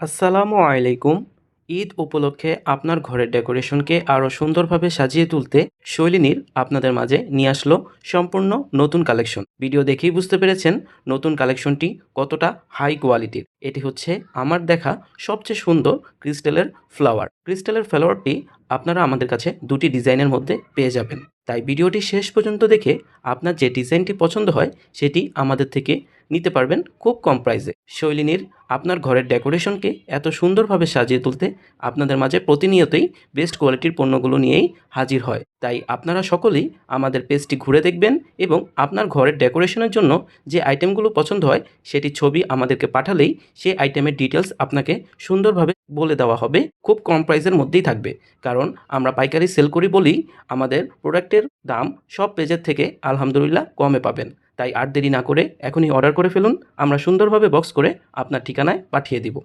আসসালামু আলাইকুম। ঈদ উপলক্ষে আপনার ঘরের ডেকোরেশনকে আরও সুন্দরভাবে সাজিয়ে তুলতে শৈলিনীর আপনাদের মাঝে নিয়ে আসলো সম্পূর্ণ নতুন কালেকশন। ভিডিও দেখেই বুঝতে পেরেছেন নতুন কালেকশনটি কতটা হাই কোয়ালিটির। এটি হচ্ছে আমার দেখা সবচেয়ে সুন্দর ক্রিস্টালের ফ্লাওয়ার। ক্রিস্টালের ফ্লাওয়ারটি আপনারা আমাদের কাছে দুটি ডিজাইনের মধ্যে পেয়ে যাবেন। তাই ভিডিওটি শেষ পর্যন্ত দেখে আপনার যে ডিজাইনটি পছন্দ হয় সেটি আমাদের থেকে নিতে পারবেন খুব কম প্রাইসে। শৈলিনীর আপনার ঘরের ডেকোরেশনকে এত সুন্দরভাবে সাজিয়ে তুলতে আপনাদের মাঝে প্রতিনিয়তই বেস্ট কোয়ালিটির পণ্যগুলো নিয়েই হাজির হয়। তাই আপনারা সকলেই আমাদের পেজটি ঘুরে দেখবেন এবং আপনার ঘরের ডেকোরেশনের জন্য যে আইটেমগুলো পছন্দ হয় সেটির ছবি আমাদেরকে পাঠালেই সেই আইটেমের ডিটেলস আপনাকে সুন্দরভাবে বলে দেওয়া হবে। খুব কম প্রাইসের মধ্যেই থাকবে, কারণ আমরা পাইকারি সেল করি বলেই আমাদের প্রোডাক্টের দাম সব পেজের থেকে আলহামদুলিল্লাহ কমে পাবেন। তাই আর দেরি না করে এখনই অর্ডার করে ফেলুন, আমরা সুন্দরভাবে বক্স করে আপনার ঠিকানায় পাঠিয়ে দিব।